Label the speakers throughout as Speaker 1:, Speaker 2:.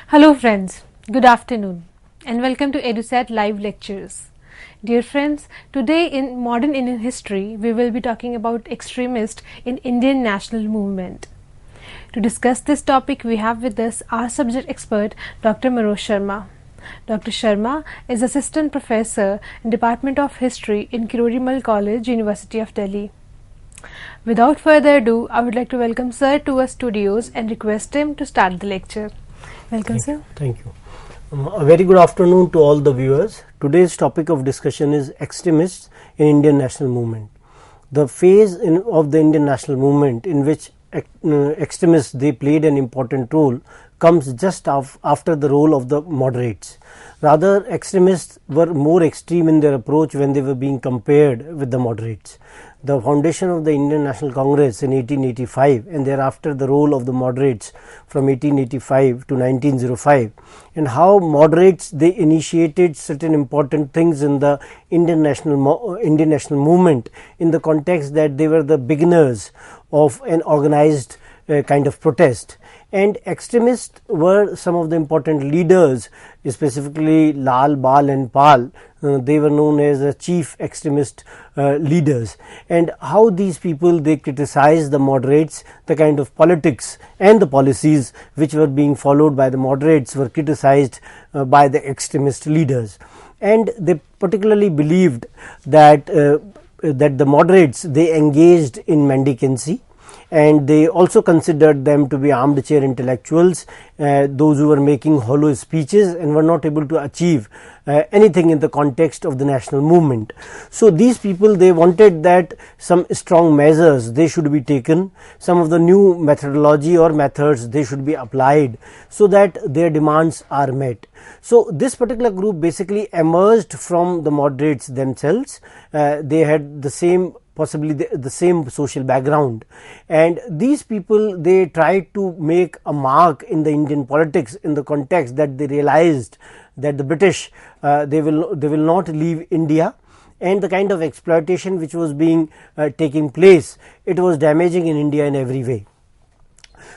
Speaker 1: Hello friends, good afternoon and welcome to EduSat live lectures. Dear friends, today in modern Indian history we will be talking about extremist in Indian national movement. To discuss this topic we have with us our subject expert Dr. Manoj Sharma. Dr. Sharma is Assistant Professor in Department of History in Kirorimal College, University of Delhi. Without further ado, I would like to welcome Sir to our studios and request him to start the lecture. Welcome, sir.
Speaker 2: Thank you. A very good afternoon to all the viewers. Today's topic of discussion is extremists in Indian national movement. The phase of the Indian national movement in which extremists they played an important role comes just after the role of the moderates. Rather, extremists were more extreme in their approach when they were being compared with the moderates. The foundation of the Indian National Congress in 1885 and thereafter the role of the moderates from 1885 to 1905, and how moderates they initiated certain important things in the Indian national movement in the context that they were the beginners of an organized kind of protest. And extremists were some of the important leaders, specifically Lal, Bal and Pal. They were known as the chief extremist leaders, and how these people they criticized the moderates, the kind of politics and the policies which were being followed by the moderates were criticized by the extremist leaders. And they particularly believed that that the moderates they engaged in mendicancy, and they also considered them to be armchair intellectuals, those who were making hollow speeches and were not able to achieve anything in the context of the national movement. So these people they wanted that some strong measures they should be taken, some of the new methodology or methods they should be applied so that their demands are met. So this particular group basically emerged from the moderates themselves. They had the same possibly the same social background, and these people they tried to make a mark in the Indian politics in the context that they realized that the British they will not leave India, and the kind of exploitation which was being taking place, it was damaging in India in every way.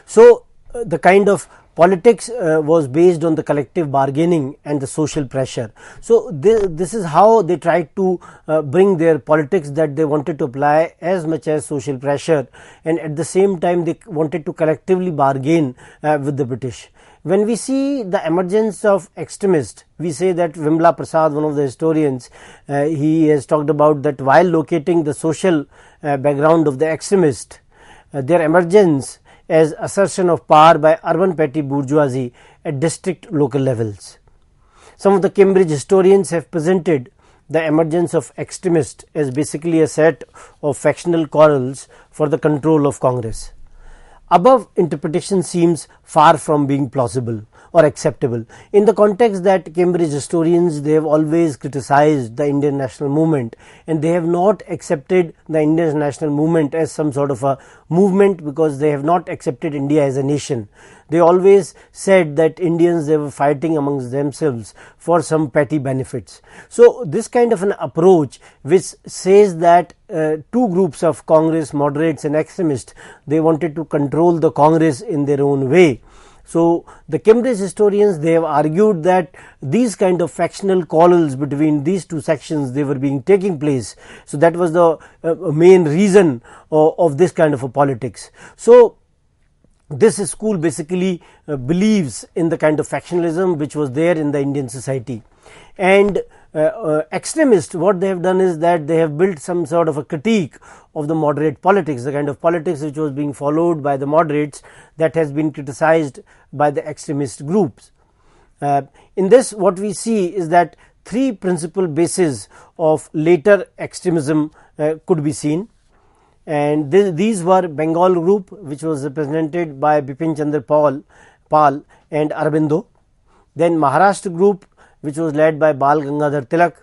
Speaker 2: So the kind of politics was based on the collective bargaining and the social pressure. So this is how they tried to bring their politics, that they wanted to apply as much as social pressure, and at the same time they wanted to collectively bargain with the British. When we see the emergence of extremists, we say that Vimla Prasad, one of the historians, he has talked about that while locating the social background of the extremist, their emergence as assertion of power by urban petty bourgeoisie at district local levels. Some of the Cambridge historians have presented the emergence of extremists as basically a set of factional quarrels for the control of Congress. Above interpretation seems far from being plausible or acceptable in the context that Cambridge historians they have always criticized the Indian national movement, and they have not accepted the Indian national movement as some sort of a movement because they have not accepted India as a nation. They always said that Indians they were fighting amongst themselves for some petty benefits. So this kind of an approach which says that two groups of Congress, moderates and extremists, they wanted to control the Congress in their own way. So the Cambridge historians they have argued that these kind of factional quarrels between these two sections they were being taking place. So that was the main reason of this kind of a politics. So this school basically believes in the kind of factionalism which was there in the Indian society. And extremists, what they have done is that they have built some sort of a critique of the moderate politics, the kind of politics which was being followed by the moderates that has been criticized by the extremist groups. In this, what we see is that three principal bases of later extremism could be seen, and these were Bengal group, which was represented by Bipin Chandra Pal and Aurobindo, then Maharashtra group, which was led by Bal Gangadhar Tilak,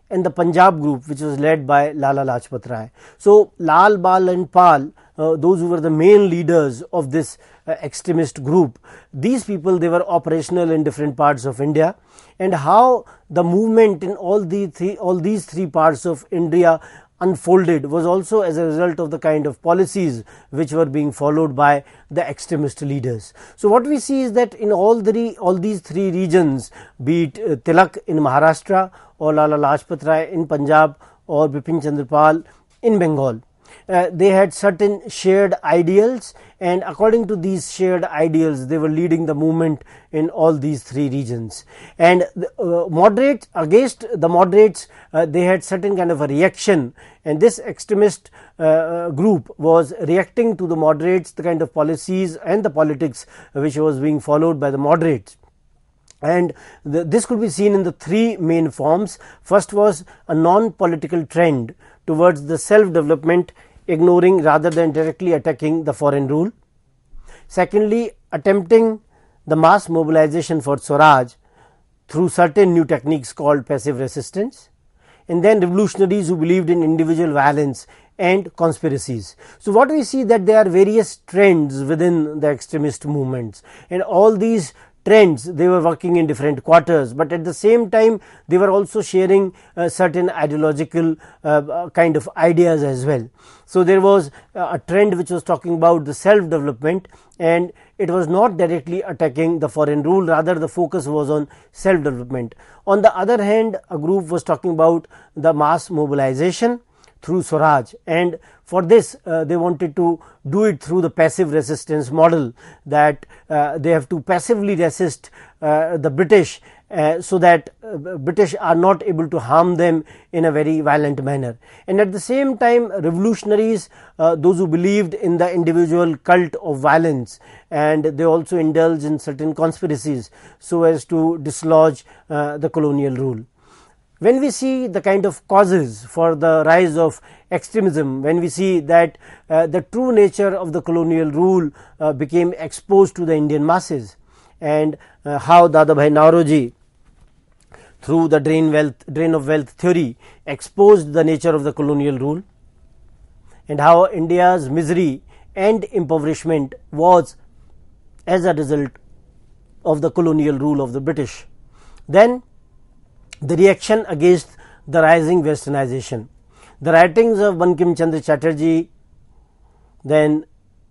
Speaker 2: and the Punjab group, which was led by Lala Lajpat Rai. So Lal, Bal and Pal those who were the main leaders of this extremist group, these people, they were operational in different parts of India, and how the movement in all these three parts of India unfolded was also as a result of the kind of policies which were being followed by the extremist leaders. So what we see is that in all these three regions, be it Tilak in Maharashtra, or Lala Lajpat Rai in Punjab, or Bipin Chandra Pal in Bengal, they had certain shared ideals, and according to these shared ideals, they were leading the movement in all these three regions. And moderates, against the moderates, they had certain kind of a reaction, and this extremist group was reacting to the moderates, the kind of policies and the politics which was being followed by the moderates. And this could be seen in the three main forms. First was a non-political trend towards the self-development, ignoring rather than directly attacking the foreign rule. Secondly, attempting the mass mobilization for Swaraj through certain new techniques called passive resistance. And then revolutionaries who believed in individual violence and conspiracies. So what we see that there are various trends within the extremist movements, and all these trends, they were working in different quarters, but at the same time they were also sharing certain ideological kind of ideas as well. So there was a trend which was talking about the self development, and it was not directly attacking the foreign rule, rather the focus was on self development. On the other hand, a group was talking about the mass mobilization through Swaraj, and for this they wanted to do it through the passive resistance model, that they have to passively resist the British so that British are not able to harm them in a very violent manner. And at the same time, revolutionaries, those who believed in the individual cult of violence, and they also indulged in certain conspiracies so as to dislodge the colonial rule. When we see the kind of causes for the rise of extremism, when we see that the true nature of the colonial rule became exposed to the Indian masses, and how Dadabhai Naoroji, through the drain of wealth theory, exposed the nature of the colonial rule, and how India's misery and impoverishment was as a result of the colonial rule of the British. Then the reaction against the rising westernization. The writings of Bankim Chandra Chatterjee, then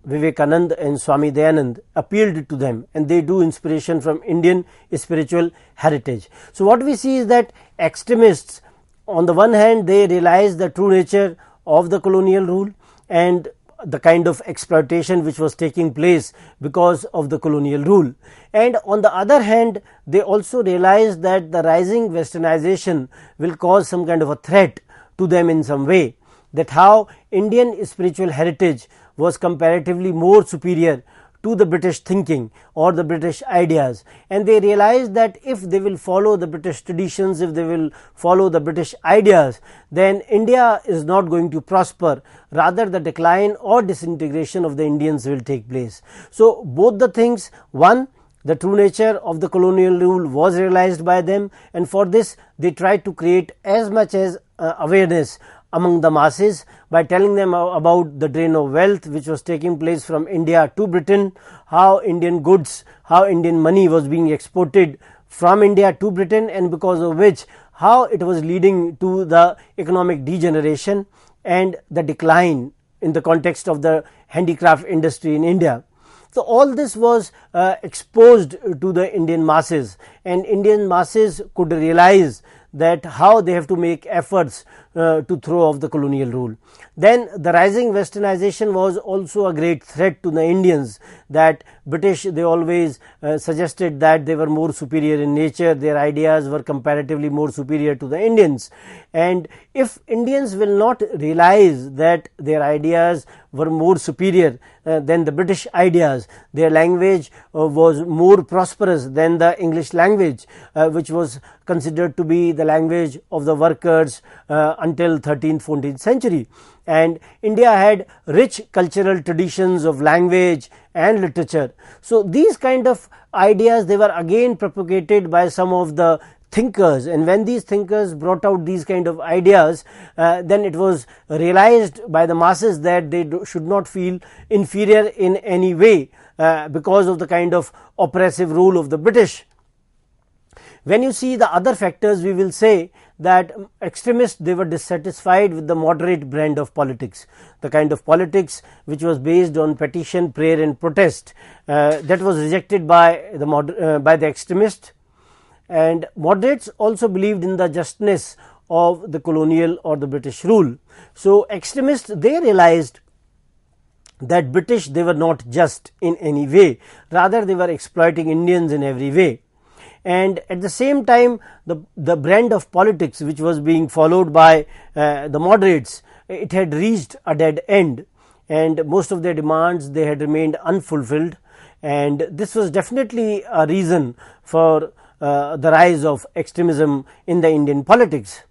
Speaker 2: Vivekanand and Swami Dayanand appealed to them, and they drew inspiration from Indian spiritual heritage. So what we see is that extremists, on the one hand, they realized the true nature of the colonial rule and the kind of exploitation which was taking place because of the colonial rule, and on the other hand they also realized that the rising westernization will cause some kind of a threat to them in some way, that how Indian spiritual heritage was comparatively more superior to the British thinking or the British ideas, and they realized that if they will follow the British traditions, if they will follow the British ideas, then India is not going to prosper, rather the decline or disintegration of the Indians will take place. So both the things, one, the true nature of the colonial rule was realized by them, and for this they tried to create as much as awareness among the masses by telling them about the drain of wealth which was taking place from India to Britain, how Indian goods, how Indian money was being exported from India to Britain, and because of which how it was leading to the economic degeneration and the decline in the context of the handicraft industry in India. So all this was exposed to the Indian masses, and Indian masses could realize that how they have to make efforts to throw off the colonial rule. Then the rising westernization was also a great threat to the Indians, that British, they always suggested that they were more superior in nature, their ideas were comparatively more superior to the Indians, and if Indians will not realize that their ideas were more superior than the British ideas, their language was more prosperous than the English language, which was considered to be the language of the workers until 13th 14th century, and India had rich cultural traditions of language and literature. So these kind of ideas, they were again propagated by some of the thinkers, and when these thinkers brought out these kind of ideas, then it was realized by the masses that they should not feel inferior in any way because of the kind of oppressive rule of the British. When you see the other factors, we will say that extremists, they were dissatisfied with the moderate brand of politics, the kind of politics which was based on petition, prayer and protest, that was rejected by the extremists. And moderates also believed in the justness of the colonial or the British rule. So extremists, they realized that British, they were not just in any way, rather they were exploiting Indians in every way. And at the same time, the brand of politics which was being followed by the moderates, it had reached a dead end, and most of their demands, they had remained unfulfilled, and this was definitely a reason for the rise of extremism in the Indian politics.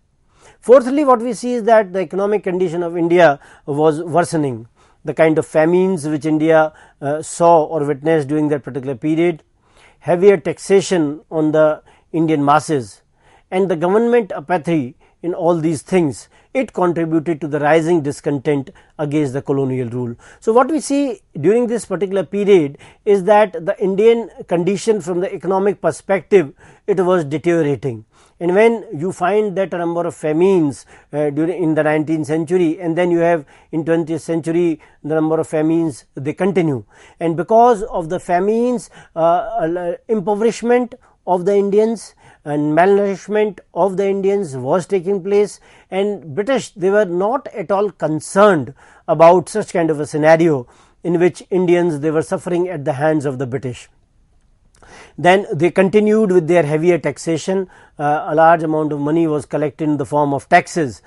Speaker 2: Fourthly, what we see is that the economic condition of India was worsening. The kind of famines which India saw or witnessed during that particular period, heavier taxation on the Indian masses, and the government apathy in all these things, it contributed to the rising discontent against the colonial rule. So what we see during this particular period is that the Indian condition from the economic perspective, it was deteriorating. And when you find that a number of famines in the 19th century, and then you have in 20th century the number of famines, they continue, and because of the famines, impoverishment of the Indians and malnourishment of the Indians was taking place, and British, they were not at all concerned about such kind of a scenario in which Indians, they were suffering at the hands of the British. Then they continued with their heavier taxation. A large amount of money was collected in the form of taxes.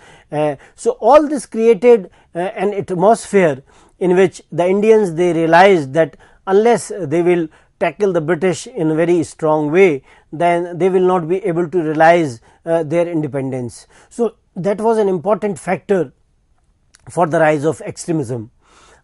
Speaker 2: So all this created an atmosphere in which the Indians, they realized that unless they will tackle the British in a very strong way, then they will not be able to realize their independence. So that was an important factor for the rise of extremism.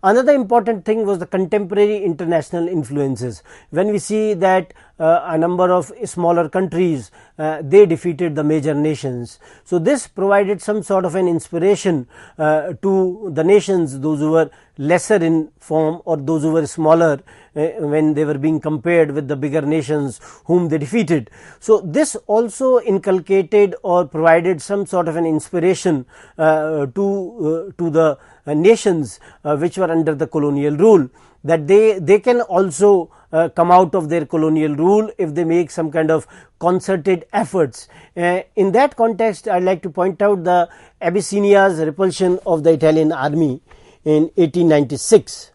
Speaker 2: Another important thing was the contemporary international influences. When we see that a number of smaller countries, they defeated the major nations. So this provided some sort of an inspiration to the nations, those who were lesser in form or those who were smaller, when they were being compared with the bigger nations whom they defeated. So this also inculcated or provided some sort of an inspiration to the nations which were under the colonial rule, that they can also come out of their colonial rule if they make some kind of concerted efforts. In that context, I would like to point out the Abyssinia's repulsion of the Italian army in 1896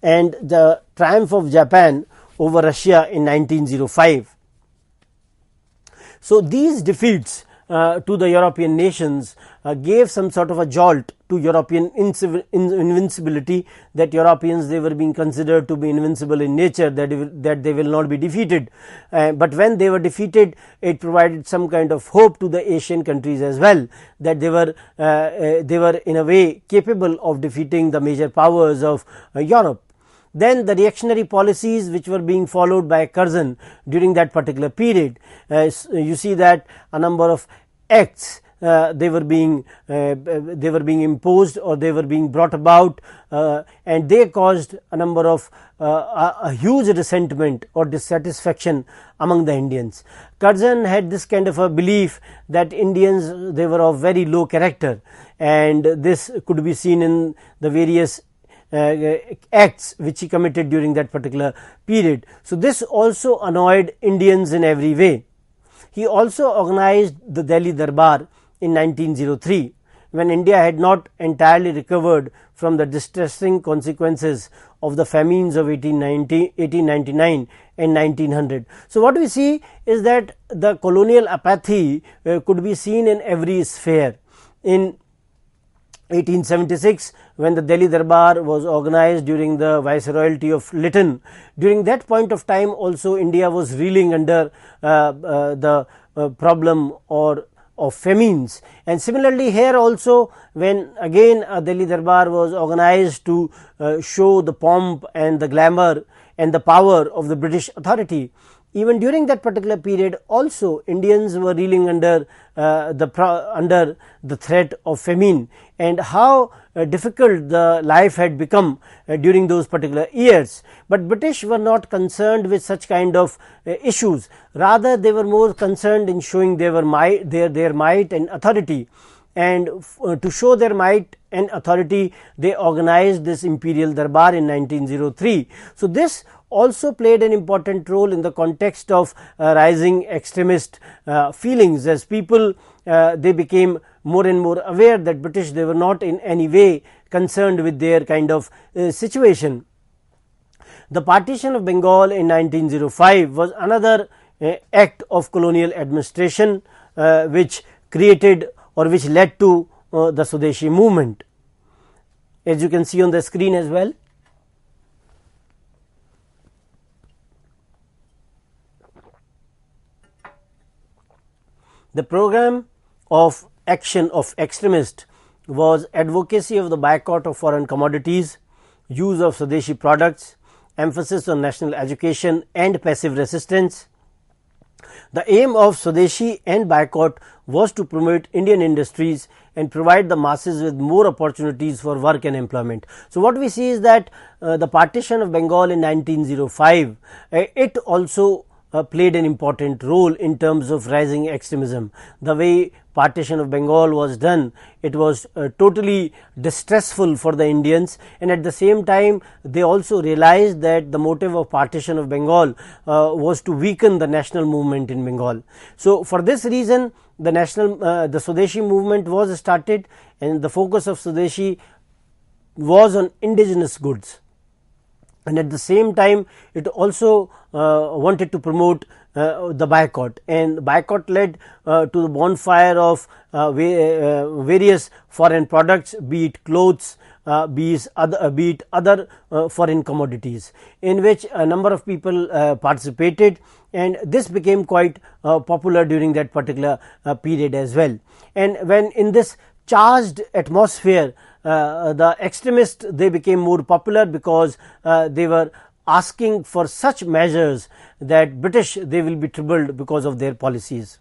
Speaker 2: and the triumph of Japan over Russia in 1905. So these defeats to the European nations gave some sort of a jolt to European invincibility, that Europeans, they were being considered to be invincible in nature, that they will not be defeated. But when they were defeated, it provided some kind of hope to the Asian countries as well, that they were in a way capable of defeating the major powers of Europe. Then the reactionary policies which were being followed by Curzon during that particular period, you see that a number of acts they were being imposed or they were being brought about, and they caused a number of a huge resentment or dissatisfaction among the Indians. Curzon had this kind of a belief that Indians, they were of very low character, and this could be seen in the various acts which he committed during that particular period. So this also annoyed Indians in every way. He also organized the Delhi Darbar in 1903, when India had not entirely recovered from the distressing consequences of the famines of 1899 and 1900. So what we see is that the colonial apathy could be seen in every sphere. In 1876, when the Delhi Darbar was organized during the Viceroyalty of Lytton, during that point of time also India was reeling under the problem of famines. And similarly here also, when again Delhi Darbar was organized to show the pomp and the glamour and the power of the British authority, even during that particular period also Indians were reeling under under the threat of famine, and how difficult the life had become during those particular years. But British were not concerned with such kind of issues, rather they were more concerned in showing their might and authority. And to show their might and authority, they organized this imperial darbar in 1903. So this also played an important role in the context of rising extremist feelings, as people they became more and more aware that British, they were not in any way concerned with their kind of situation. The partition of Bengal in 1905 was another act of colonial administration which created or which led to the Swadeshi movement, as you can see on the screen as well. The program of action of extremist was advocacy of the boycott of foreign commodities, use of Swadeshi products, emphasis on national education and passive resistance. The aim of Swadeshi and boycott was to promote Indian industries and provide the masses with more opportunities for work and employment. So what we see is that the partition of Bengal in 1905, it also played an important role in terms of rising extremism. The way partition of Bengal was done, it was totally distressful for the Indians, and at the same time they also realized that the motive of partition of Bengal was to weaken the national movement in Bengal. So for this reason the Swadeshi movement was started, and the focus of Swadeshi was on indigenous goods, and at the same time it also wanted to promote the boycott, and boycott led to the bonfire of various foreign products, be it clothes, be it other foreign commodities, in which a number of people participated, and this became quite popular during that particular period as well. And when in this charged atmosphere, the extremists, they became more popular because they were asking for such measures that British, they will be troubled because of their policies.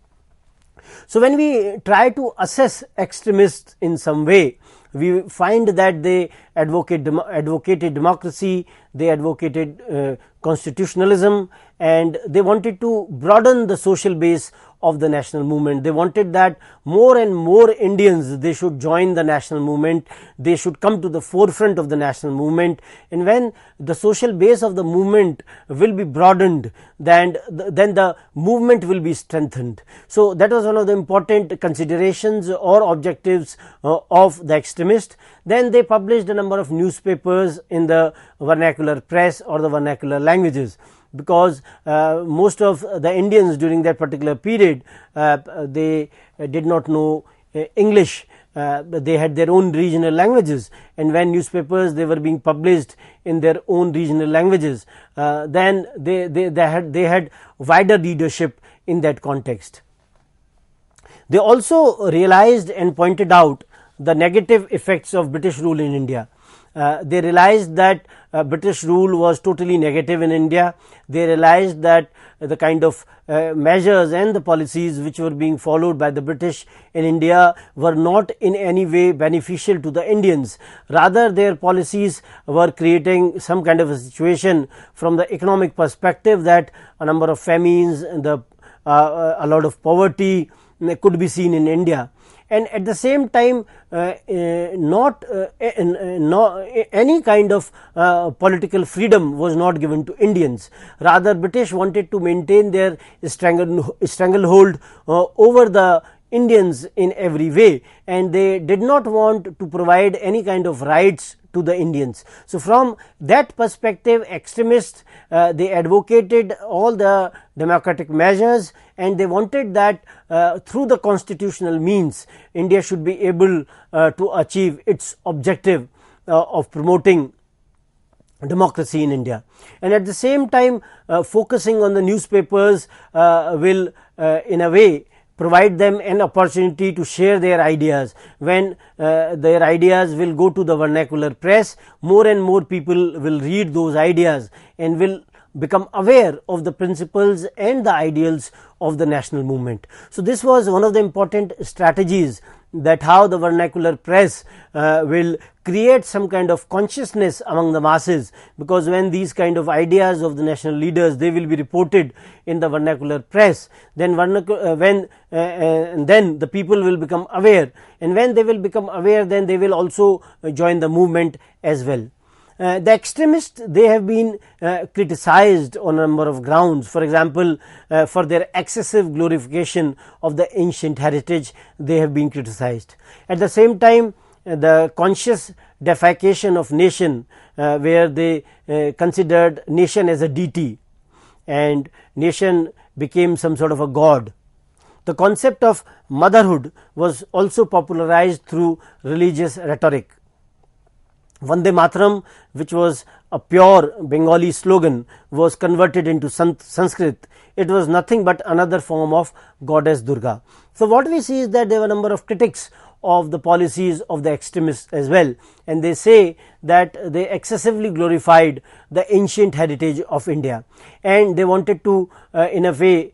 Speaker 2: So when we try to assess extremists in some way, we find that they advocated democracy, they advocated constitutionalism, and they wanted to broaden the social base of the national movement. They wanted that more and more Indians, they should join the national movement, they should come to the forefront of the national movement, and when the social base of the movement will be broadened, then the movement will be strengthened. So that was one of the important considerations or objectives of the extremist. Then they published a number of newspapers in the vernacular press or the vernacular languages, because most of the Indians during that particular period, they did not know English. They had their own regional languages, and when newspapers, they were being published in their own regional languages, then they had wider readership in that context. They also realized and pointed out the negative effects of British rule in India. They realized that British rule was totally negative in India. They realized that the kind of measures and the policies which were being followed by the British in India were not in any way beneficial to the Indians. Rather, their policies were creating some kind of a situation from the economic perspective, that a number of famines and a lot of poverty could be seen in India. And at the same time, not any kind of political freedom was not given to Indians. Rather, British wanted to maintain their stranglehold over the Indians in every way, and they did not want to provide any kind of rights to the Indians. So from that perspective, extremists, they advocated all the democratic measures, and they wanted that through the constitutional means, India should be able to achieve its objective of promoting democracy in India. And at the same time, focusing on the newspapers will in a way provide them an opportunity to share their ideas. When their ideas will go to the vernacular press, more and more people will read those ideas and will become aware of the principles and the ideals of the national movement. So, this was one of the important strategies, that how the vernacular press will create some kind of consciousness among the masses, because when these kind of ideas of the national leaders, they will be reported in the vernacular press, then then the people will become aware, and when they will become aware, then they will also join the movement as well. The extremists, they have been criticized on a number of grounds. For example, for their excessive glorification of the ancient heritage, they have been criticized. At the same time, the conscious deification of nation, where they considered nation as a deity, and nation became some sort of a god. The concept of motherhood was also popularized through religious rhetoric. Vande Mataram, which was a pure Bengali slogan, was converted into Sanskrit. It was nothing but another form of goddess Durga. So, what we see is that there were a number of critics of the policies of the extremists as well, and they say that they excessively glorified the ancient heritage of India, and they wanted to in a way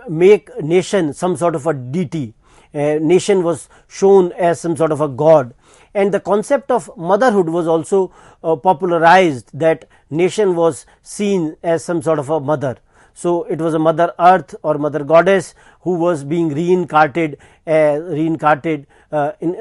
Speaker 2: make nation some sort of a deity. Nation was shown as some sort of a god, and the concept of motherhood was also popularized, that nation was seen as some sort of a mother. So, it was a mother earth or mother goddess who was being reincarnated in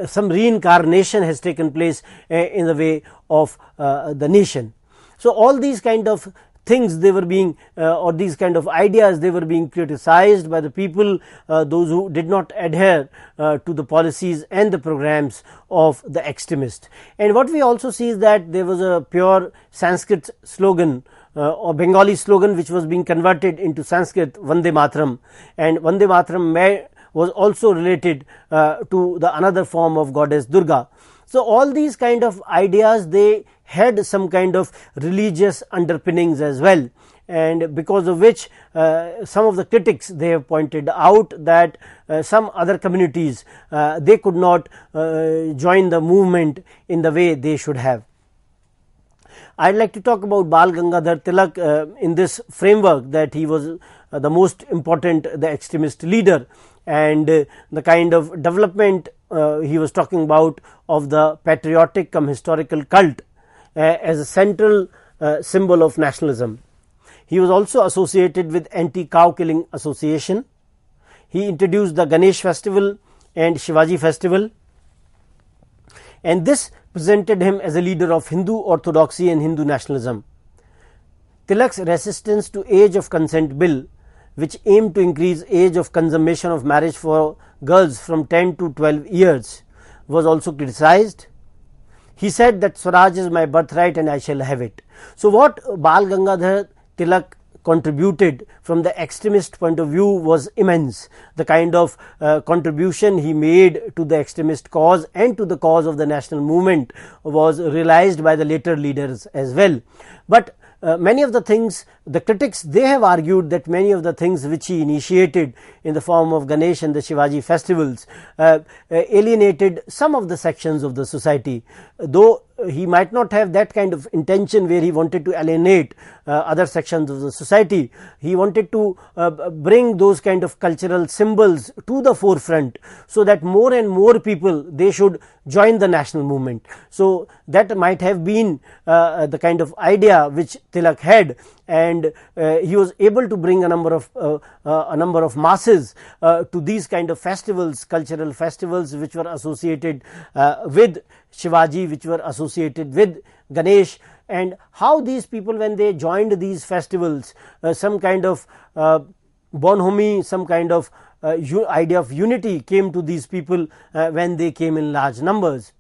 Speaker 2: some reincarnation has taken place in the way of the nation. So, all these kind of things, they were being or these kind of ideas, they were being criticized by the people, those who did not adhere to the policies and the programs of the extremists. And what we also see is that there was a pure Sanskrit slogan or Bengali slogan, which was being converted into Sanskrit, Vande Mataram, and Vande Mataram was also related to the another form of goddess Durga. So, all these kind of ideas, they had some kind of religious underpinnings as well, and because of which some of the critics, they have pointed out that some other communities, they could not join the movement in the way they should have. I would like to talk about Bal Gangadhar Tilak in this framework, that he was the most important, the extremist leader, and the kind of development he was talking about of the patriotic cum historical cult as a central symbol of nationalism. He was also associated with anti-cow killing association. He introduced the Ganesh festival and Shivaji festival, and this presented him as a leader of Hindu orthodoxy and Hindu nationalism. Tilak's resistance to age of consent bill, which aimed to increase age of consummation of marriage for girls from 10 to 12 years, was also criticized. He said that Swaraj is my birthright and I shall have it. So, what Bal Gangadhar Tilak contributed from the extremist point of view was immense. The kind of contribution he made to the extremist cause and to the cause of the national movement was realized by the later leaders as well. But many of the things, the critics, they have argued that many of the things which he initiated in the form of Ganesh and the Shivaji festivals alienated some of the sections of the society, though he might not have that kind of intention where he wanted to alienate other sections of the society. He wanted to bring those kind of cultural symbols to the forefront, so that more and more people, they should join the national movement. So, that might have been the kind of idea which Tilak had, and he was able to bring a number of masses to these kind of festivals, cultural festivals, which were associated with Shivaji, which were associated with Ganesh, and how these people, when they joined these festivals, some kind of bonhomie, some kind of idea of unity came to these people when they came in large numbers.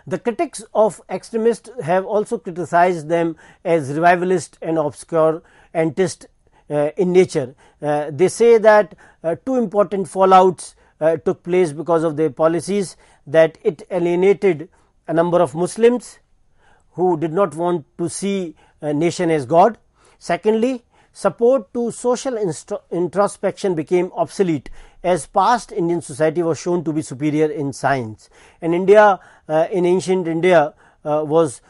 Speaker 2: The critics of extremists have also criticized them as revivalist and obscurantist in nature. They say that two important fallouts took place because of their policies, that it alienated a number of Muslims who did not want to see a nation as God. Secondly, support to social introspection became obsolete, as past Indian society was shown to be superior in science. And India, in ancient India, was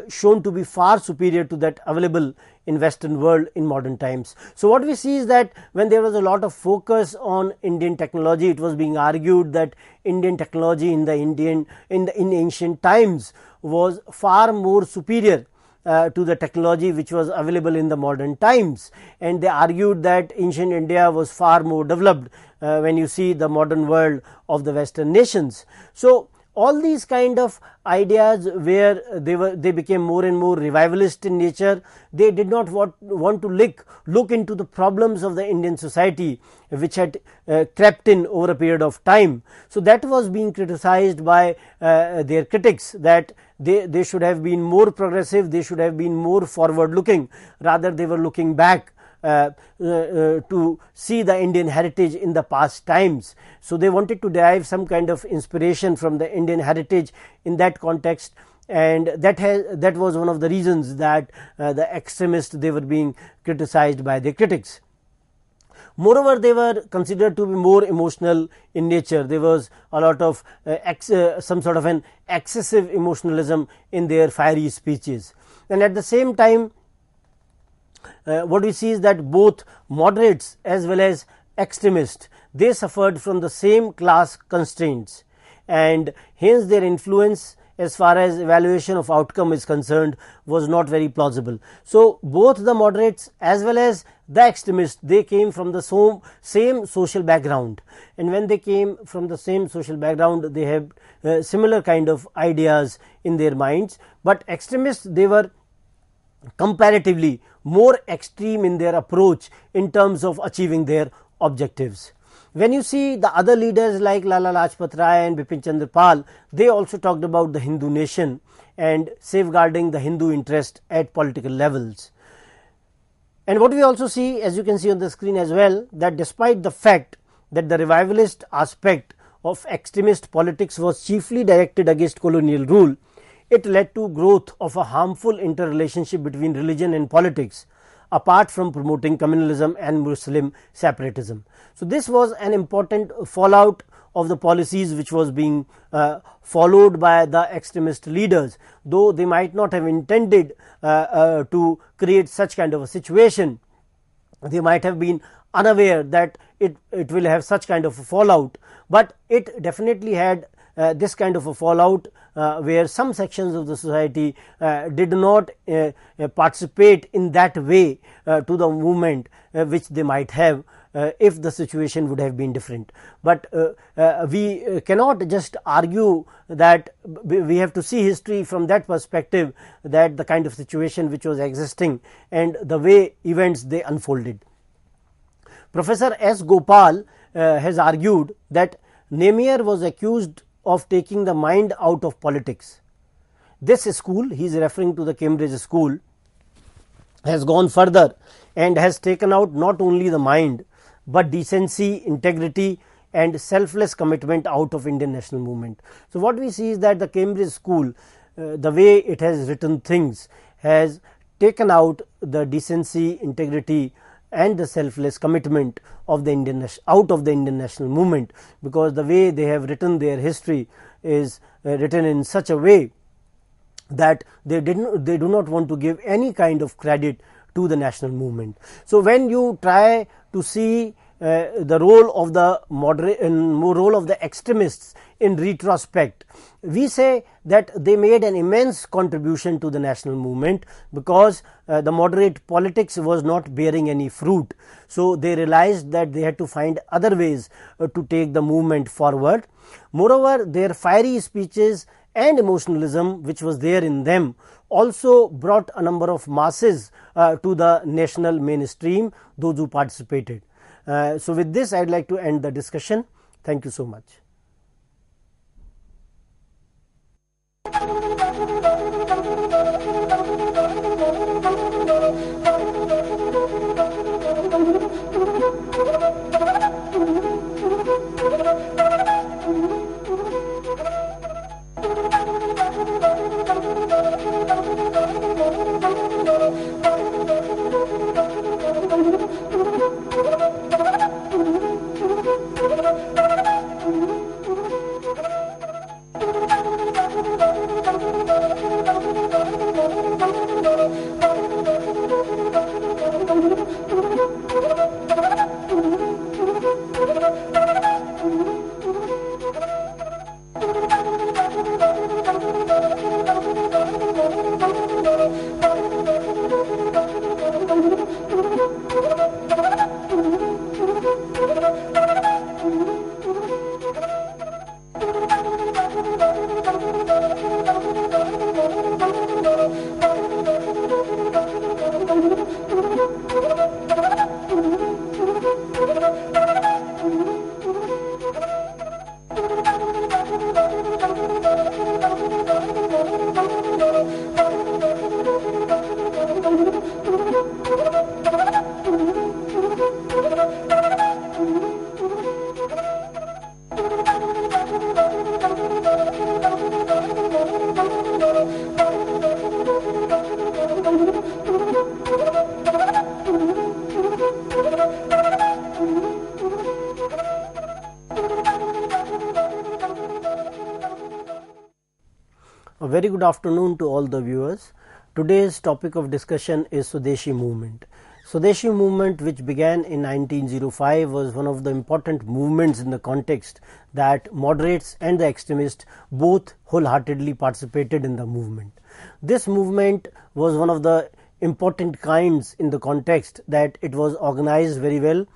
Speaker 2: shown to be far superior to that available in Western world in modern times. So what we see is that when there was a lot of focus on Indian technology, it was being argued that Indian technology in ancient times was far more superior to the technology which was available in the modern times, and they argued that ancient India was far more developed when you see the modern world of the Western nations. So all these kind of ideas where they became more and more revivalist in nature. They did not want to look into the problems of the Indian society which had crept in over a period of time. So that was being criticized by their critics, that they should have been more progressive, they should have been more forward looking, rather they were looking back to see the Indian heritage in the past times. So they wanted to derive some kind of inspiration from the Indian heritage in that context, and that was one of the reasons that the extremists, they were being criticized by their critics. Moreover, they were considered to be more emotional in nature. There was a lot of some sort of an excessive emotionalism in their fiery speeches, and at the same time what we see is that both moderates as well as extremists, they suffered from the same class constraints, and hence their influence as far as evaluation of outcome is concerned was not very plausible. So both the moderates as well as the extremists, they came from the same social background, and when they came from the same social background, they have similar kind of ideas in their minds. But extremists, they were comparatively more extreme in their approach in terms of achieving their objectives. When you see the other leaders like Lala Lajpat Rai and Bipin Chandra Pal, they also talked about the Hindu nation and safeguarding the Hindu interest at political levels. And what we also see, as you can see on the screen as well, that despite the fact that the revivalist aspect of extremist politics was chiefly directed against colonial rule, it led to growth of a harmful interrelationship between religion and politics, apart from promoting communalism and Muslim separatism. So this was an important fallout of the policies which was being followed by the extremist leaders, though they might not have intended to create such kind of a situation. They might have been unaware that it will have such kind of a fallout, but it definitely had this kind of a fallout where some sections of the society did not participate in that way to the movement which they might have if the situation would have been different. But we cannot just argue that. We have to see history from that perspective, that the kind of situation which was existing and the way events they unfolded. Professor S. Gopal has argued that Namier was accused of taking the mind out of politics. This school, he is referring to the Cambridge school, has gone further and has taken out not only the mind but decency, integrity and selfless commitment out of Indian national movement. So what we see is that the Cambridge school, the way it has written things, has taken out the decency, integrity and the selfless commitment of the Indian out of the Indian national movement, because the way they have written their history is written in such a way that they do not want to give any kind of credit to the national movement. So when you try to see the role of the moderate and role of the extremists in retrospect, we say that they made an immense contribution to the national movement, because the moderate politics was not bearing any fruit. So they realized that they had to find other ways to take the movement forward. Moreover, their fiery speeches and emotionalism which was there in them also brought a number of masses to the national mainstream, those who participated. So with this, I would like to end the discussion. Thank you so much. very good afternoon to all the viewers. Today's topic of discussion is Swadeshi movement. Swadeshi movement, which began in 1905, was one of the important movements in the context that moderates and the extremists both wholeheartedly participated in the movement. This movement was one of the important kinds in the context that it was organized very well.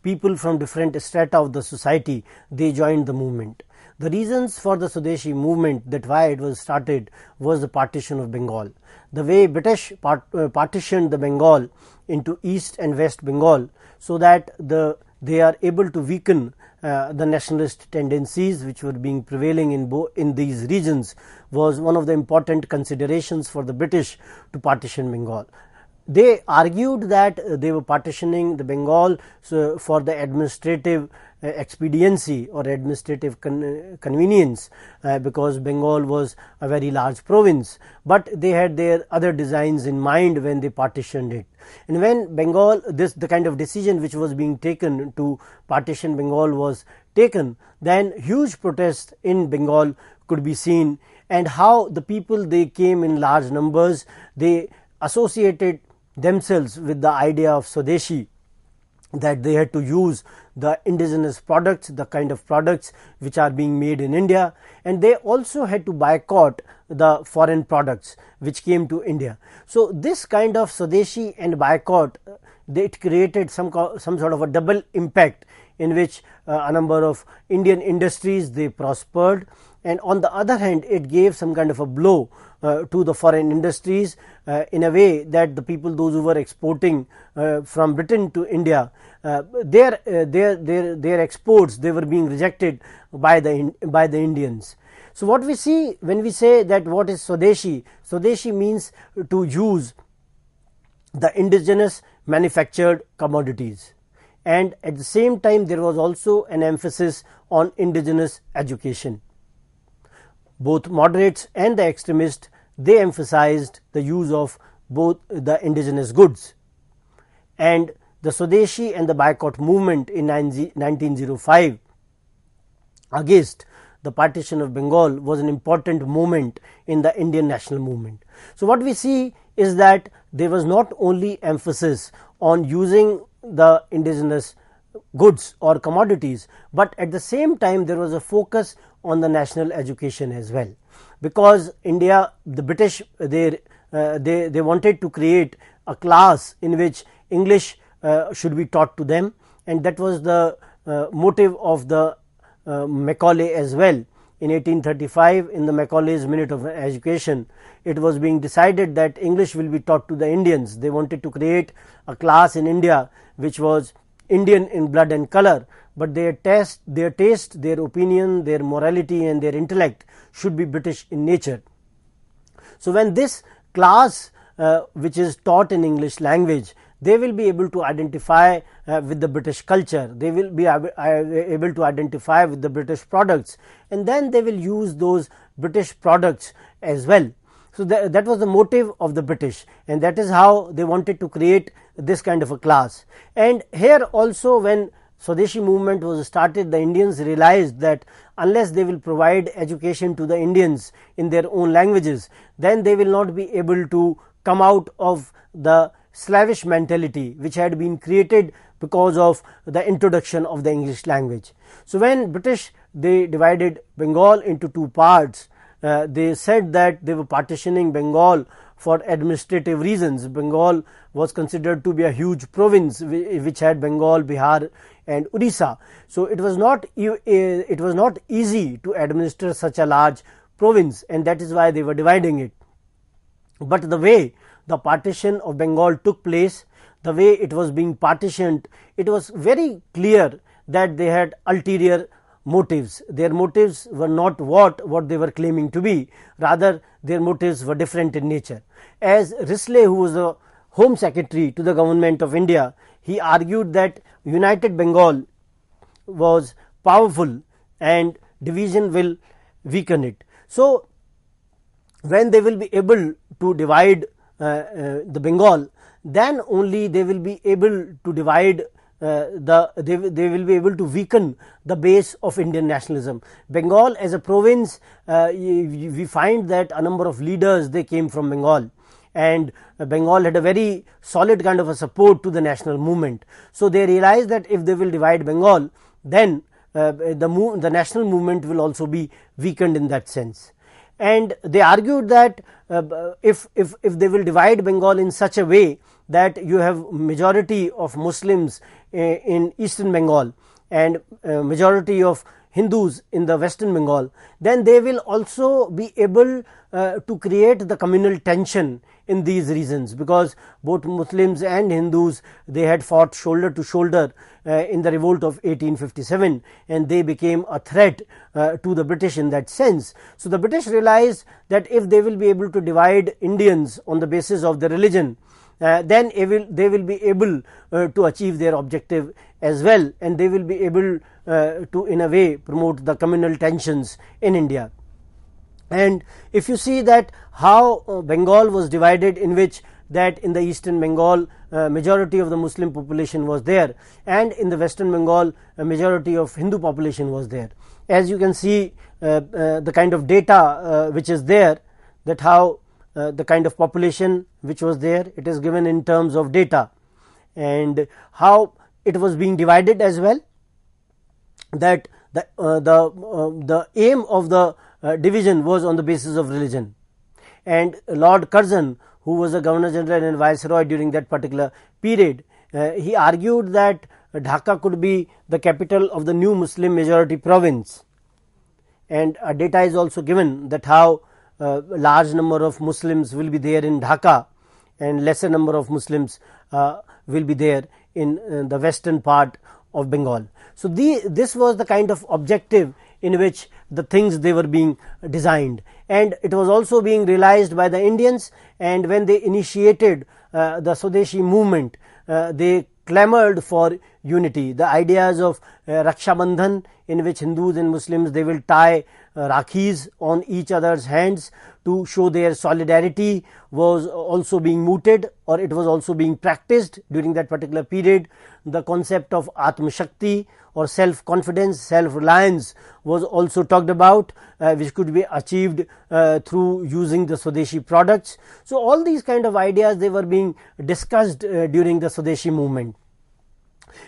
Speaker 2: People from different strata of the society, they joined the movement. The reasons for the Swadeshi movement, that why it was started, was the partition of Bengal. The way British partitioned the Bengal into East and West Bengal, so that they are able to weaken the nationalist tendencies which were being prevailing in these regions, was one of the important considerations for the British to partition Bengal. They argued that they were partitioning the Bengal for the administrative expediency or administrative convenience, because Bengal was a very large province, but they had their other designs in mind when they partitioned it. And when Bengal, the kind of decision which was being taken to partition Bengal was taken, then huge protests in Bengal could be seen, and how the people, they came in large numbers, they associated themselves with the idea of Swadeshi, that they had to use the indigenous products, the kind of products which are being made in India, and they also had to boycott the foreign products which came to India. So this kind of Swadeshi and boycott, it created some sort of a double impact, in which a number of Indian industries, they prospered, and on the other hand it gave some kind of a blow to the foreign industries, in a way that the people, those who were exporting from Britain to India, their exports, they were being rejected by the Indians. So what we see when we say that what is Swadeshi, Swadeshi means to use the indigenous manufactured commodities, and at the same time there was also an emphasis on indigenous education. Both moderates and the extremists, they emphasized the use of both the indigenous goods, and the Swadeshi and the boycott movement in 1905 against the partition of Bengal was an important moment in the Indian national movement. So what we see is that there was not only emphasis on using the indigenous goods or commodities, but at the same time there was a focus on the national education as well, because India, the British, they wanted to create a class in which English should be taught to them, and that was the motive of the Macaulay as well. In 1835, in the Macaulay's Minute of Education, it was being decided that English will be taught to the Indians. They wanted to create a class in India which was Indian in blood and color, but their taste, their opinion, their morality and their intellect should be British in nature. So when this class which is taught in English language, they will be able to identify with the British culture, they will be able to identify with the British products, and then they will use those British products as well. So that was the motive of the British, and that is how they wanted to create this kind of a class. And here also, when Swadeshi movement was started, the Indians realized that unless they will provide education to the Indians in their own languages, then they will not be able to come out of the slavish mentality which had been created because of the introduction of the English language. So when British, they divided Bengal into two parts, they said that they were partitioning Bengal for administrative reasons. Bengal was considered to be a huge province which had Bengal, Bihar and Odisha. So it was not easy to administer such a large province, and that is why they were dividing it. But the way the partition of Bengal took place, the way it was being partitioned, it was very clear that they had ulterior motives. Their motives were not what they were claiming to be, rather their motives were different in nature. As Risley, who was the Home Secretary to the Government of India, he argued that United Bengal was powerful and division will weaken it. So when they will be able to divide the Bengal, then only they will be able to divide they will be able to weaken the base of Indian nationalism. Bengal as a province, we find that a number of leaders, they came from Bengal, and Bengal had a very solid kind of a support to the national movement. So they realized that if they will divide Bengal, then the national movement will also be weakened in that sense. And they argued that if they will divide Bengal in such a way that you have majority of Muslims in eastern Bengal and majority of Hindus in the western Bengal, then they will also be able to create the communal tension in these regions, because both Muslims and Hindus, they had fought shoulder to shoulder in the revolt of 1857, and they became a threat to the British in that sense. So the British realized that if they will be able to divide Indians on the basis of the religion, then they will be able to achieve their objective as well, and they will be able to in a way promote the communal tensions in India. And if you see that how Bengal was divided, in which that in the eastern Bengal majority of the Muslim population was there, and in the western Bengal a majority of Hindu population was there. As you can see the kind of data which is there, that how the kind of population which was there, it is given in terms of data, and how it was being divided as well, that the aim of the division was on the basis of religion. And Lord Curzon, who was the Governor General and Viceroy during that particular period, he argued that Dhaka could be the capital of the new Muslim majority province, and data is also given that how large number of Muslims will be there in Dhaka and lesser number of Muslims will be there in the western part of Bengal. So this was the kind of objective in which the things they were being designed, and it was also being realized by the Indians. And when they initiated the Swadeshi movement, they clamored for unity. The ideas of Raksha Bandhan, in which Hindus and Muslims, they will tie rakhis on each other's hands to show their solidarity, was also being mooted, or it was also being practiced during that particular period. The concept of Atma Shakti, or self confidence, self reliance, was also talked about, which could be achieved through using the Swadeshi products. So all these kind of ideas, they were being discussed during the Swadeshi movement.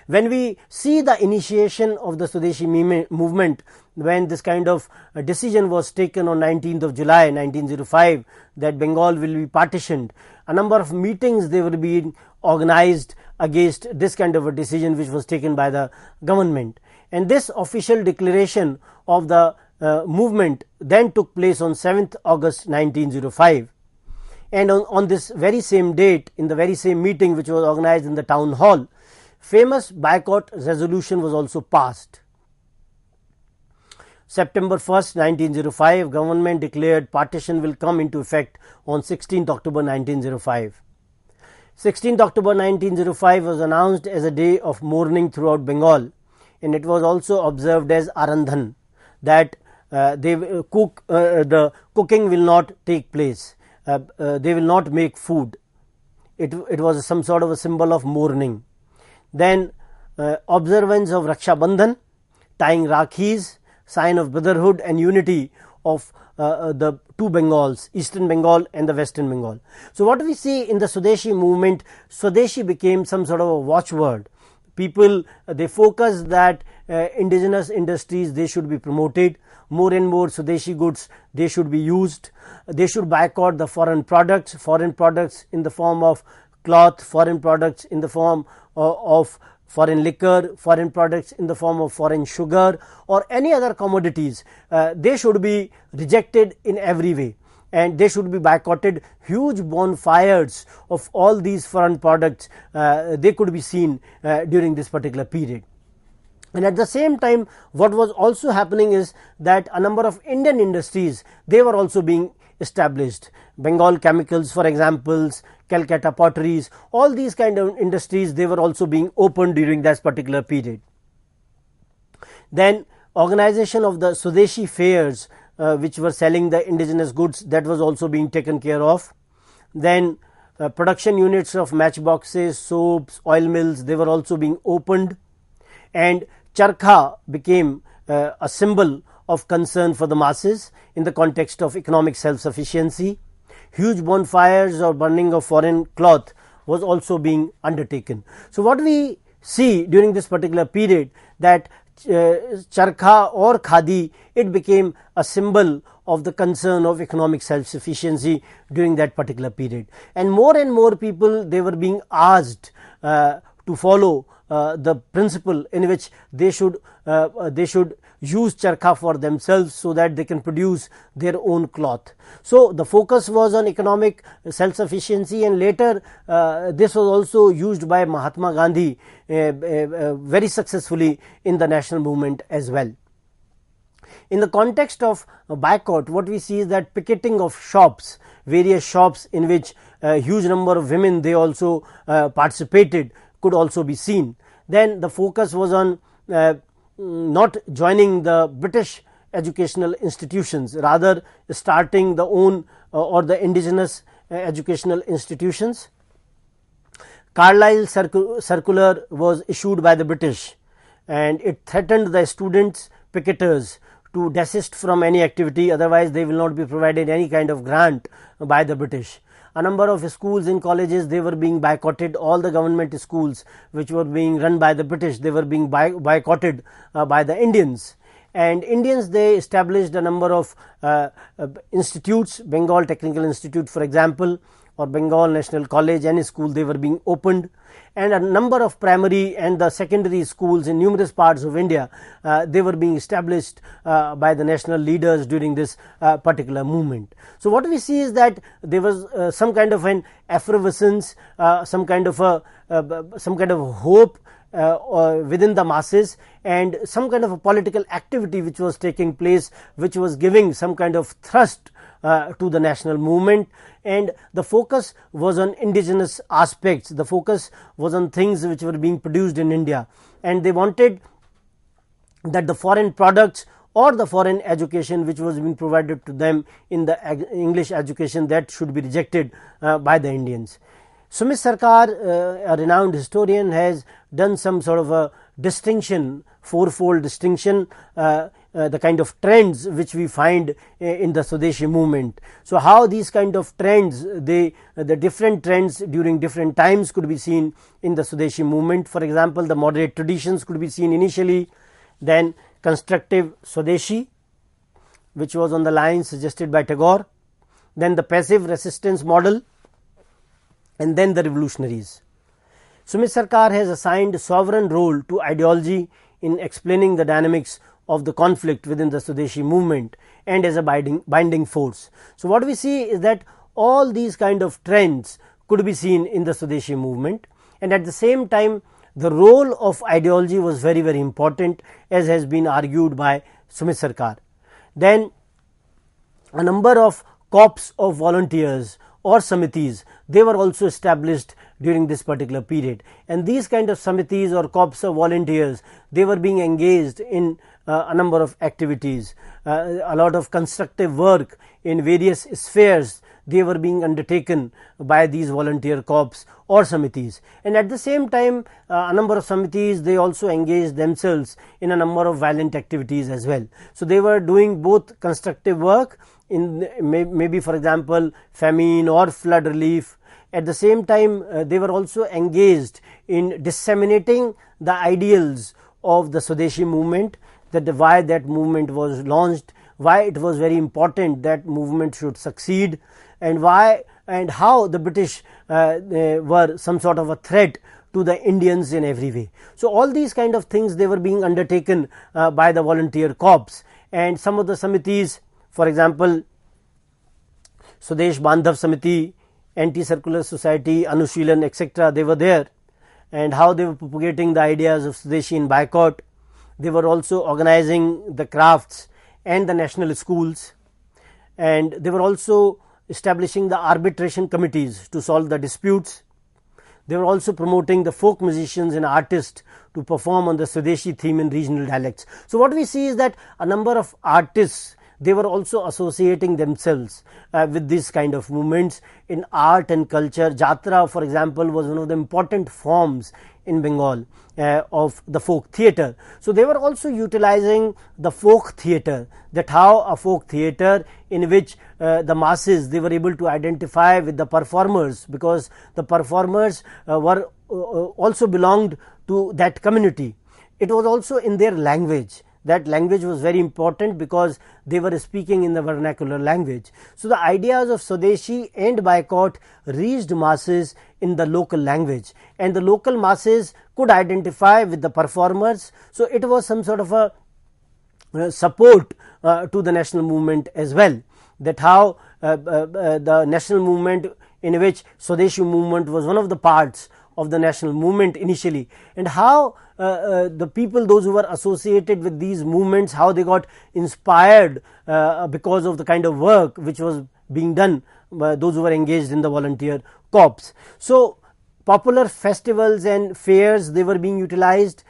Speaker 2: When we see the initiation of the Swadeshi movement, when this kind of decision was taken on 19th of July 1905 that Bengal will be partitioned, a number of meetings, they were being organized against this kind of a decision which was taken by the government. And this official declaration of the movement then took place on 7th August 1905. And on this very same date, in the very same meeting which was organized in the town hall, famous boycott resolution was also passed. September 1st, 1905, government declared partition will come into effect on 16th October 1905. 16th October 1905 was announced as a day of mourning throughout Bengal, and it was also observed as Arandhan, that the cooking will not take place, they will not make food. It was some sort of a symbol of mourning. Then observance of Raksha Bandhan, tying rakhis, sign of brotherhood and unity of the two Bengals, Eastern Bengal and the Western Bengal. So what we see in the Swadeshi movement, Swadeshi became some sort of a watchword. People, they focus that indigenous industries, they should be promoted. More and more Swadeshi goods, they should be used. They should boycott the foreign products in the form of cloth, foreign products in the form of foreign liquor, foreign products in the form of foreign sugar, or any other commodities. They should be rejected in every way, and they should be boycotted. Huge bonfires of all these foreign products, they could be seen during this particular period. And at the same time, what was also happening is that a number of Indian industries, they were also being established. Bengal Chemicals, for examples, Calcutta Potteries, all these kind of industries, they were also being opened during that particular period. Then organization of the Swadeshi fairs, which were selling the indigenous goods, that was also being taken care of. Then production units of matchboxes, soaps, oil mills, they were also being opened, and charkha became a symbol of concern for the masses in the context of economic self-sufficiency. Huge bonfires or burning of foreign cloth was also being undertaken. So, what we see during this particular period, that charkha or khadi, it became a symbol of the concern of economic self-sufficiency during that particular period, and more people, they were being asked to follow the principle in which they should use charkha for themselves, so that they can produce their own cloth. So, the focus was on economic self-sufficiency, and later this was also used by Mahatma Gandhi very successfully in the national movement as well. In the context of boycott, what we see is that picketing of shops, various shops in which a huge number of women, they also participated, could also be seen. Then the focus was on not joining the British educational institutions, rather starting the own or the indigenous educational institutions. Carlisle circular was issued by the British, and it threatened the students, picketers, to desist from any activity, otherwise they will not be provided any kind of grant by the British. A number of schools and colleges, they were being boycotted. All the government schools which were being run by the British, they were being boycotted by the Indians. And Indians, they established a number of institutes, Bengal Technical Institute for example, or Bengal National College and School, they were being opened, and a number of primary and the secondary schools in numerous parts of India, they were being established by the national leaders during this particular movement. So, what we see is that there was some kind of an effervescence, some kind of hope within the masses, and some kind of a political activity which was taking place, which was giving some kind of thrust to the national movement, and the focus was on indigenous aspects, the focus was on things which were being produced in India, and they wanted that the foreign products or the foreign education which was being provided to them in the English education, that should be rejected by the Indians. Sumit Sarkar, a renowned historian, has done some sort of a distinction, fourfold distinction, the kind of trends which we find in the Swadeshi movement. So, how these kind of trends, the different trends during different times could be seen in the Swadeshi movement. For example, the moderate traditions could be seen initially, then constructive Swadeshi, which was on the lines suggested by Tagore, then the passive resistance model, and then the revolutionaries. Sumit Sarkar has assigned a sovereign role to ideology in explaining the dynamics of the conflict within the Swadeshi movement and as a binding force. So, what we see is that all these kind of trends could be seen in the Swadeshi movement, and at the same time the role of ideology was very important, as has been argued by Sumit Sarkar. Then a number of corps of volunteers or samitis, they were also established during this particular period, and these kind of samitis or corps of volunteers, they were being engaged in a number of activities, a lot of constructive work in various spheres, they were being undertaken by these volunteer corps or samitis, and at the same time a number of samitis, they also engaged themselves in a number of violent activities as well. So, they were doing both constructive work in maybe for example famine or flood relief. At the same time they were also engaged in disseminating the ideals of the Swadeshi movement, that why that movement was launched, why it was very important that movement should succeed, and why and how the British were some sort of a threat to the Indians in every way. So, all these kind of things, they were being undertaken by the volunteer corps, and some of the samitis, for example Swadesh Bandhav Samiti, Anti-Circular Society, Anushilan, etc., they were there, and how they were propagating the ideas of Swadeshi in boycott. They were also organizing the crafts and the national schools, and they were also establishing the arbitration committees to solve the disputes. They were also promoting the folk musicians and artists to perform on the Swadeshi theme in regional dialects. So, what we see is that a number of artists, they were also associating themselves with this kind of movements in art and culture. Jatra, for example, was one of the important forms in Bengal of the folk theatre. So they were also utilizing the folk theatre, that how a folk theatre in which the masses, they were able to identify with the performers, because the performers were also belonged to that community. It was also in their language. That language was very important because they were speaking in the vernacular language. So the ideas of Swadeshi and boycott reached masses in the local language, and the local masses could identify with the performers. So it was some sort of a support to the national movement as well. That how the national movement, in which Swadeshi movement was one of the parts of the national movement initially, and how the people, those who were associated with these movements, how they got inspired because of the kind of work which was being done by those who were engaged in the volunteer corps. So popular festivals and fairs, they were being utilized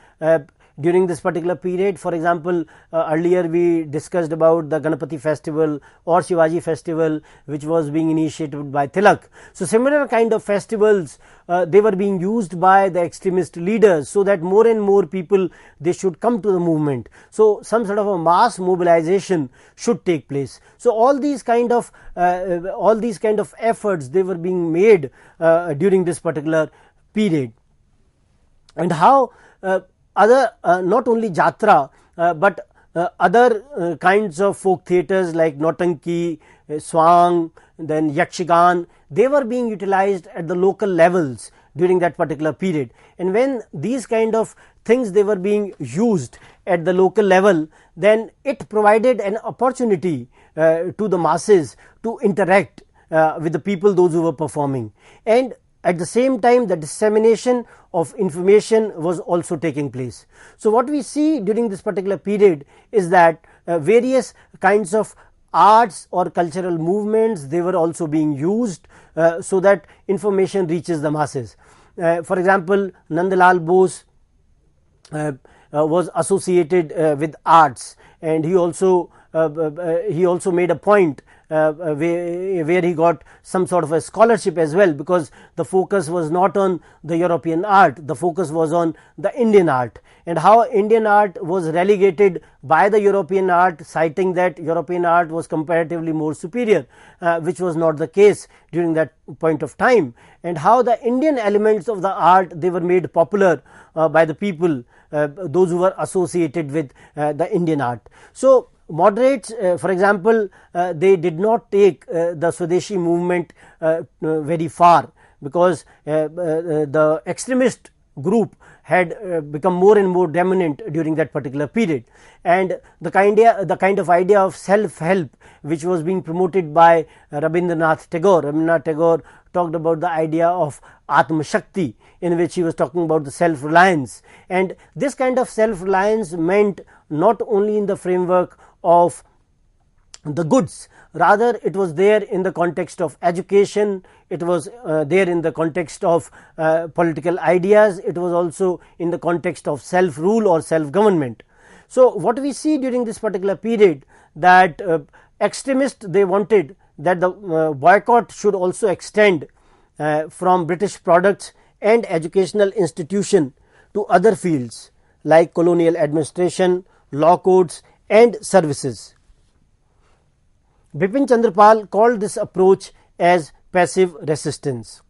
Speaker 2: during this particular period. For example, earlier we discussed about the Ganapati festival or Shivaji festival, which was being initiated by Tilak. So similar kind of festivals, they were being used by the extremist leaders, so that more and more people, they should come to the movement. So some sort of a mass mobilization should take place. So all these kind of efforts, they were being made during this particular period. And how other not only Jatra but other kinds of folk theatres like Nautanki, Swang, then Yakshigan, they were being utilized at the local levels during that particular period. And when these kind of things, they were being used at the local level, then it provided an opportunity to the masses to interact with the people, those who were performing. And at the same time, the dissemination of information was also taking place. So what we see during this particular period is that various kinds of arts or cultural movements, they were also being used so that information reaches the masses. For example, Nandalal Bose was associated with arts, and he also made a point where he got some sort of a scholarship as well, because the focus was not on the European art, the focus was on the Indian art, and how Indian art was relegated by the European art, citing that European art was comparatively more superior, which was not the case during that point of time, and how the Indian elements of the art, they were made popular by the people, those who were associated with the Indian art. So moderates, for example, they did not take the Swadeshi movement very far, because the extremist group had become more and more dominant during that particular period, and the kind of idea of self-help which was being promoted by Rabindranath Tagore talked about the idea of Atma Shakti, in which he was talking about the self-reliance, and this kind of self-reliance meant not only in the framework of the goods, rather it was there in the context of education, it was there in the context of political ideas, it was also in the context of self-rule or self-government. So what we see during this particular period, that extremists, they wanted that the boycott should also extend from British products and educational institution to other fields like colonial administration, law courts and services. Bipin Chandrapal called this approach as passive resistance.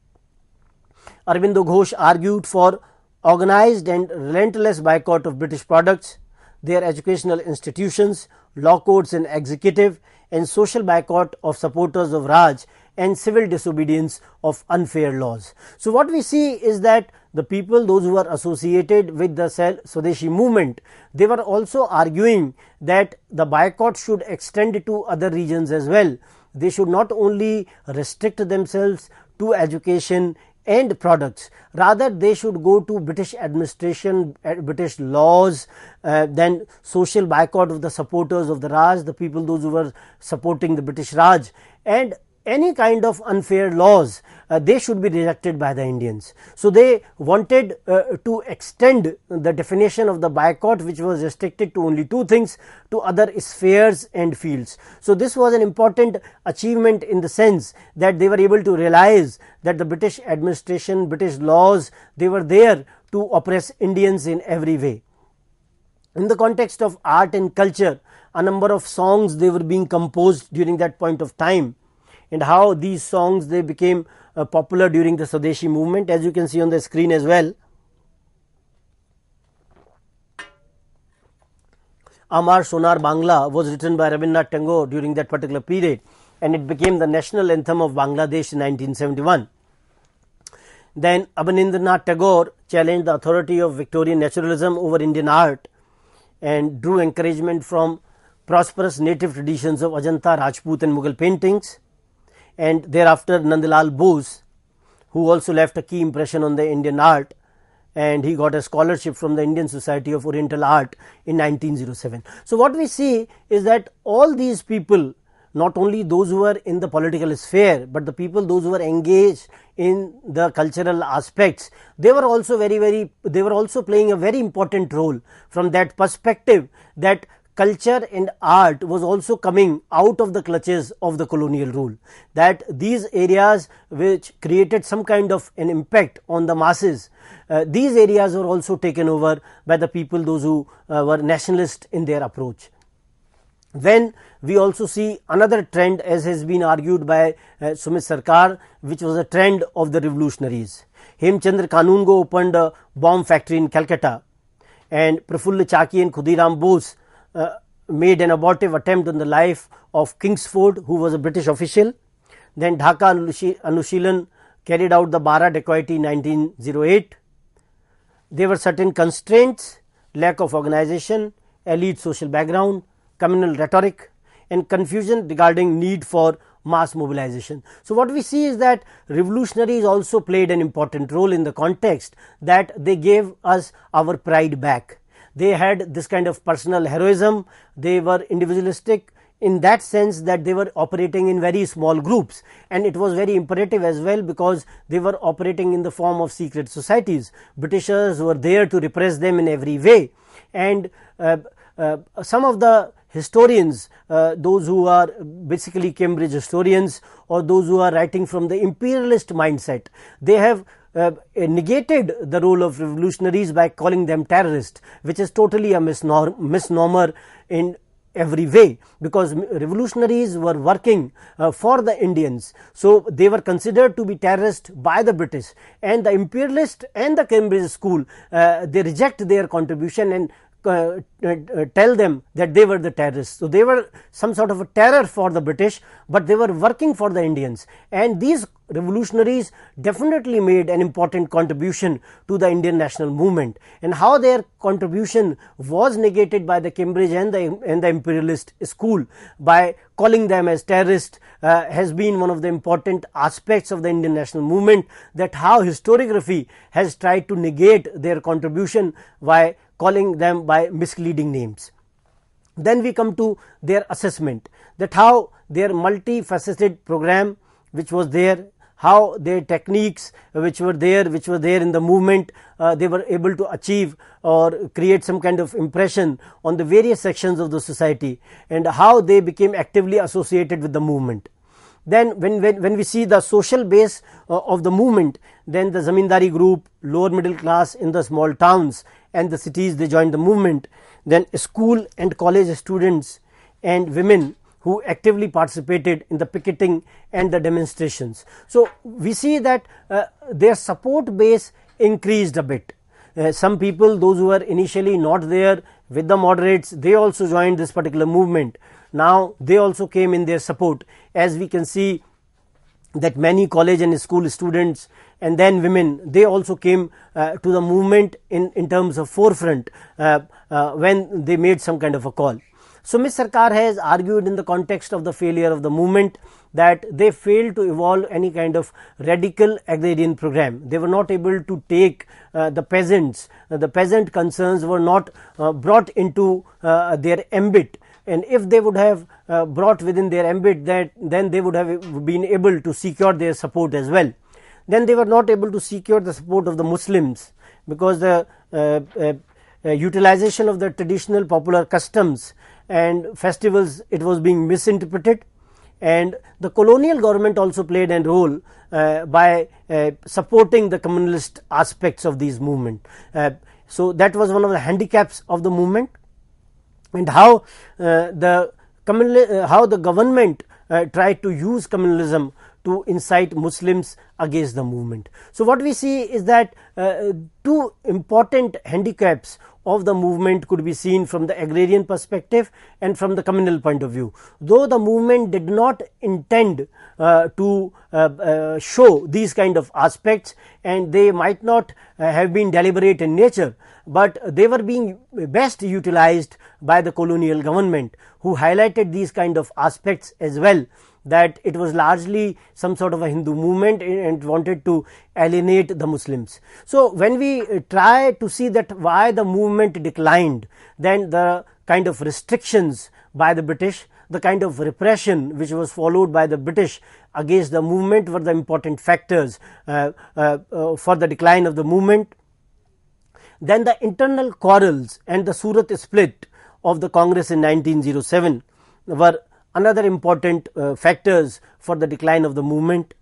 Speaker 2: Aurobindo Ghosh argued for organized and relentless boycott of British products, their educational institutions, law courts and executive, and social boycott of supporters of Raj and civil disobedience of unfair laws. So what we see is that the people, those who are associated with the Swadeshi movement, they were also arguing that the boycott should extend to other regions as well. They should not only restrict themselves to education and products, rather they should go to British administration, British laws, then social boycott of the supporters of the Raj, the people those who were supporting the British Raj, and any kind of unfair laws, they should be rejected by the Indians. So they wanted to extend the definition of the boycott, which was restricted to only two things, to other spheres and fields. So this was an important achievement in the sense that they were able to realize that the British administration, British laws, they were there to oppress Indians in every way. In the context of art and culture, a number of songs, they were being composed during that point of time, and how these songs, they became popular during the Swadeshi movement, as you can see on the screen as well. Amar Sonar Bangla was written by Rabindranath Tagore during that particular period, and it became the national anthem of Bangladesh in 1971. Then Abanindranath Tagore challenged the authority of Victorian naturalism over Indian art and drew encouragement from prosperous native traditions of Ajanta, Rajput and Mughal paintings. And thereafter Nandalal Bose, who also left a key impression on the Indian art, and he got a scholarship from the Indian Society of Oriental Art in 1907. So what we see is that all these people, not only those who were in the political sphere, but the people, those who were engaged in the cultural aspects, they were also they were also playing a very important role from that perspective, that culture and art was also coming out of the clutches of the colonial rule, that these areas which created some kind of an impact on the masses, these areas were also taken over by the people, those who were nationalist in their approach. Then we also see another trend, as has been argued by Sumit Sarkar, which was a trend of the revolutionaries. Hemchandra Kanungo opened a bomb factory in Calcutta, and Prafulla Chaki and Khudiram Bose made an abortive attempt on the life of Kingsford, who was a British official. Then Dhaka Anushilan carried out the Bara dacoity in 1908. There were certain constraints, lack of organization, elite social background, communal rhetoric, and confusion regarding need for mass mobilization. So what we see is that revolutionaries also played an important role in the context, that they gave us our pride back. They had this kind of personal heroism, they were individualistic in that sense that they were operating in very small groups, and it was very imperative as well, because they were operating in the form of secret societies. Britishers were there to repress them in every way, and some of the historians, those who are basically Cambridge historians, or those who are writing from the imperialist mindset, they have negated the role of revolutionaries by calling them terrorists, which is totally a misnomer in every way, because revolutionaries were working for the Indians. So they were considered to be terrorists by the British, and the imperialist and the Cambridge school, they reject their contribution and tell them that they were the terrorists. So they were some sort of a terror for the British, but they were working for the Indians, and these revolutionaries definitely made an important contribution to the Indian national movement, and how their contribution was negated by the Cambridge and the imperialist school by calling them as terrorists has been one of the important aspects of the Indian national movement, that how historiography has tried to negate their contribution by calling them by misleading names. Then we come to their assessment, that how their multifaceted program which was there, how their techniques which were there in the movement, they were able to achieve or create some kind of impression on the various sections of the society, and how they became actively associated with the movement. Then when we see the social base of the movement, then the zamindari group, lower middle class in the small towns and the cities, they joined the movement. Then school and college students and women who actively participated in the picketing and the demonstrations. So we see that their support base increased a bit. Some people, those who were initially not there with the moderates, they also joined this particular movement. Now they also came in their support, as we can see that many college and school students and then women, they also came to the movement in terms of forefront when they made some kind of a call. So Ms. Sarkar has argued in the context of the failure of the movement that they failed to evolve any kind of radical agrarian program. They were not able to take the peasants, the peasant concerns were not brought into their ambit, and if they would have brought within their ambit, that then they would have been able to secure their support as well. Then they were not able to secure the support of the Muslims, because the utilization of the traditional popular customs and festivals, it was being misinterpreted, and the colonial government also played a role by supporting the communalist aspects of these movement. So that was one of the handicaps of the movement, and how the government tried to use communalism to incite Muslims against the movement. So what we see is that two important handicaps of the movement could be seen from the agrarian perspective and from the communal point of view. Though the movement did not intend to show these kind of aspects, and they might not have been deliberate in nature, but they were being best utilized by the colonial government, who highlighted these kind of aspects as well, that it was largely some sort of a Hindu movement and wanted to alienate the Muslims. So when we try to see that why the movement declined, then the kind of restrictions by the British, the kind of repression which was followed by the British against the movement were the important factors for the decline of the movement. Then the internal quarrels and the Surat split of the Congress in 1907 were another important factors for the decline of the movement.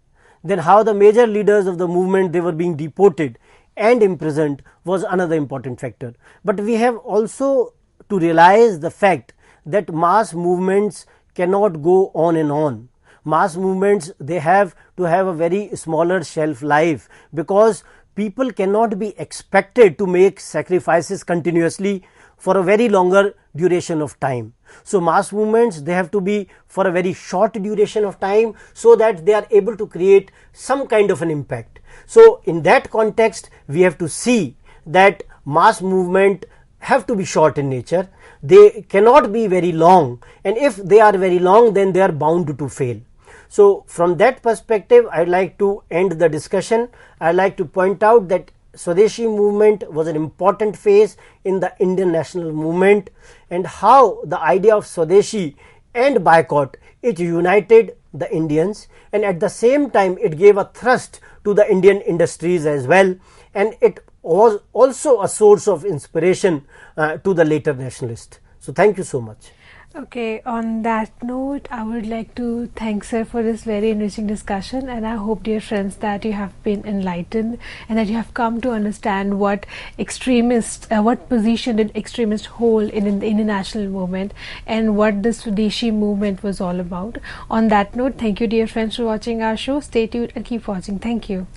Speaker 2: Then how the major leaders of the movement, they were being deported and imprisoned, was another important factor. But we have also to realize the fact that mass movements cannot go on and on. Mass movements, they have to have a very smaller shelf life, because people cannot be expected to make sacrifices continuously for a very longer duration of time. So mass movements, they have to be for a very short duration of time, so that they are able to create some kind of an impact. So in that context, we have to see that mass movement have to be short in nature. They cannot be very long, and if they are very long, then they are bound to fail. So from that perspective, I would like to end the discussion. I would like to point out that Swadeshi movement was an important phase in the Indian national movement, and how the idea of Swadeshi and boycott, it united the Indians, and at the same time it gave a thrust to the Indian industries as well, and it was also a source of inspiration to the later nationalists. So thank you so much.
Speaker 1: Okay, on that note, I would like to thank sir for this very enriching discussion, and I hope, dear friends, that you have been enlightened and that you have come to understand what what position did extremists hold in the international movement, and what the Swadeshi movement was all about. On that note, thank you, dear friends, for watching our show. Stay tuned and keep watching. Thank you.